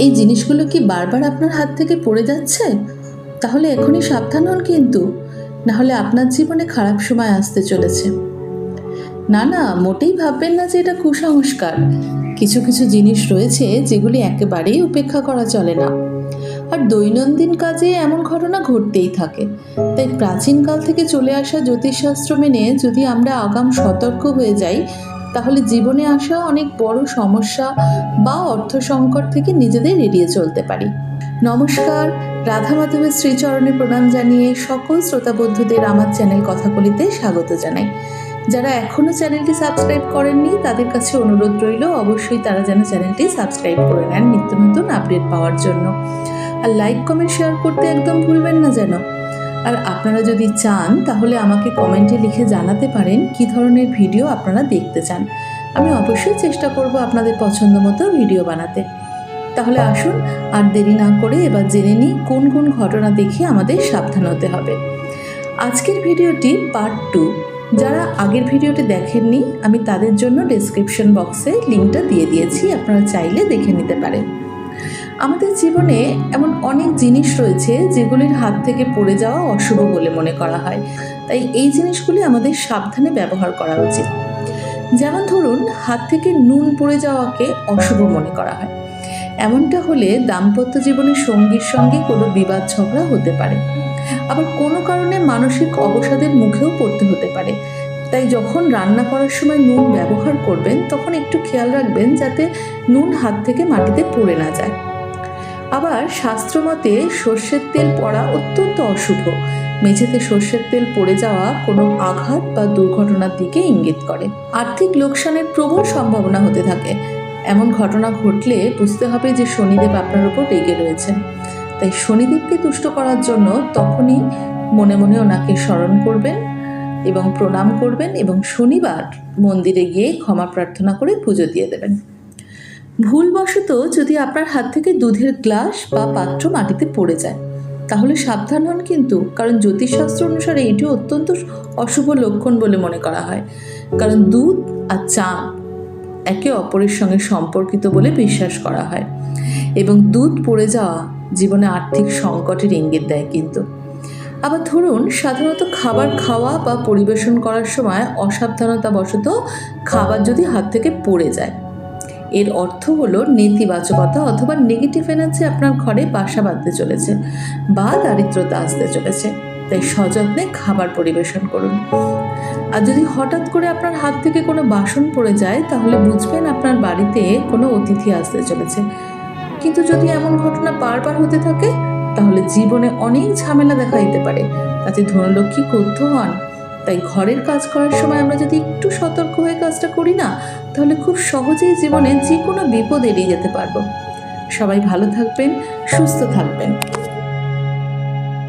এই জিনিসগুলো কি বারবার আপনার হাত থেকে পড়ে যাচ্ছে? তাহলে এখনই সাবধান হন কিন্তু, নাহলে আপনার জীবনে খারাপ সময় আসতে চলেছে। না না, মোটেই ভাববেন না যে এটা কুসংস্কার। কিছু কিছু জিনিস রয়েছে যেগুলি একেবারেই উপেক্ষা করা চলে না। আর দৈনন্দিন কাজে এমন ঘটনা ঘটতেই থাকে। তাই প্রাচীনকাল থেকে চলে আসা জ্যোতিষশাস্ত্র মেনে যদি আমরা আগাম সতর্ক হয়ে যাই, তাহলে জীবনে আসা অনেক বড় সমস্যা বা অর্থ সংকট থেকে নিজেদের এড়িয়ে চলতে পারি। নমস্কার, রাধা মাধবের শ্রীচরণে প্রণাম জানিয়ে সকল শ্রোতা বন্ধুদের আমার চ্যানেল কথাকলিতে স্বাগত জানাই। যারা এখনও চ্যানেলটি সাবস্ক্রাইব করেননি তাদের কাছে অনুরোধ রইল, অবশ্যই তারা যেন চ্যানেলটি সাবস্ক্রাইব করে নেন নিত্য নতুন আপডেট পাওয়ার জন্য। আর লাইক কমেন্ট শেয়ার করতে একদম ভুলবেন না যেন। আর আপনারা যদি চান তাহলে আমাকে কমেন্টে লিখে জানাতে পারেন কী ধরনের ভিডিও আপনারা দেখতে চান। আমি অবশ্যই চেষ্টা করব আপনাদের পছন্দ মতো ভিডিও বানাতে। তাহলে আসুন আর দেরি না করে এবার জেনে নিই কোন কোন ঘটনা দেখে আমাদের সাবধান হতে হবে। আজকের ভিডিওটি পার্ট 2। যারা আগের ভিডিওটি দেখেননি আমি তাদের জন্য ডেসক্রিপশন বক্সে লিঙ্কটা দিয়ে দিয়েছি, আপনারা চাইলে দেখে নিতে পারেন। আমাদের জীবনে এমন অনেক জিনিস রয়েছে যেগুলির হাত থেকে পড়ে যাওয়া অশুভ বলে মনে করা হয়, তাই এই জিনিসগুলি আমাদের সাবধানে ব্যবহার করা উচিত। যেমন ধরুন, হাত থেকে নুন পড়ে যাওয়াকে অশুভ মনে করা হয়। এমনটা হলে দাম্পত্য জীবনের সঙ্গীর সঙ্গে কোনো বিবাদ ঝগড়া হতে পারে, আবার কোনো কারণে মানসিক অবসাদের মুখেও পড়তে হতে পারে। তাই যখন রান্না করার সময় নুন ব্যবহার করবেন তখন একটু খেয়াল রাখবেন যাতে নুন হাত থেকে মাটিতে পড়ে না যায়। আবার শাস্ত্রমতে সর্ষের তেল পড়া অত্যন্ত অশুভ। মেঝেতে সর্ষের তেল পড়ে যাওয়া কোনো আঘাত বা দুর্ঘটনার দিকে ইঙ্গিত করে। আর্থিক লোকসানের প্রবল সম্ভাবনা হতে থাকে। এমন ঘটনা ঘটলে বুঝতে হবে যে শনিদেব আপনার উপর রেগে রয়েছেন। তাই শনিদেবকে তুষ্ট করার জন্য তখনই মনে মনে ওনাকে স্মরণ করবেন এবং প্রণাম করবেন, এবং শনিবার মন্দিরে গিয়ে ক্ষমা প্রার্থনা করে পুজো দিয়ে দেবেন। ভুলবশত যদি আপনার হাত থেকে দুধের গ্লাস বা পাত্র মাটিতে পড়ে যায় তাহলে সাবধান হন কিন্তু, কারণ জ্যোতিষশাস্ত্র অনুসারে এটি অত্যন্ত অশুভ লক্ষণ বলে মনে করা হয়। কারণ দুধ আর চা একে অপরের সঙ্গে সম্পর্কিত বলে বিশ্বাস করা হয়, এবং দুধ পড়ে যাওয়া জীবনে আর্থিক সংকটের ইঙ্গিত দেয় কিন্তু। আবার ধরুন, সাধারণত খাবার খাওয়া বা পরিবেশন করার সময় অসাবধানতাবশত খাবার যদি হাত থেকে পড়ে যায়, এর অর্থ হলো নেতিবাচকতা অথবা নেগেটিভ এনার্জি আপনার ঘরে বাসা বাঁধতে চলেছে বা দারিদ্রতা আসতে চলেছে। তাই সযত্নে খাবার পরিবেশন করুন। আর যদি হঠাৎ করে আপনার হাত থেকে কোনো বাসন পড়ে যায় তাহলে বুঝবেন আপনার বাড়িতে কোনো অতিথি আসতে চলেছে। কিন্তু যদি এমন ঘটনা বারবার হতে থাকে তাহলে জীবনে অনেক ঝামেলা দেখা দিতে পারে, তাতে ধনলক্ষ্মী ক্রুদ্ধ হন। তাই ঘরের কাজ করার সময় আমরা যদি একটু সতর্ক হয়ে কাজটা করি না, তাহলে খুব সহজেই জীবনে যে কোনো বিপদ এড়িয়ে যেতে পারবো। সবাই ভালো থাকবেন, সুস্থ থাকবেন।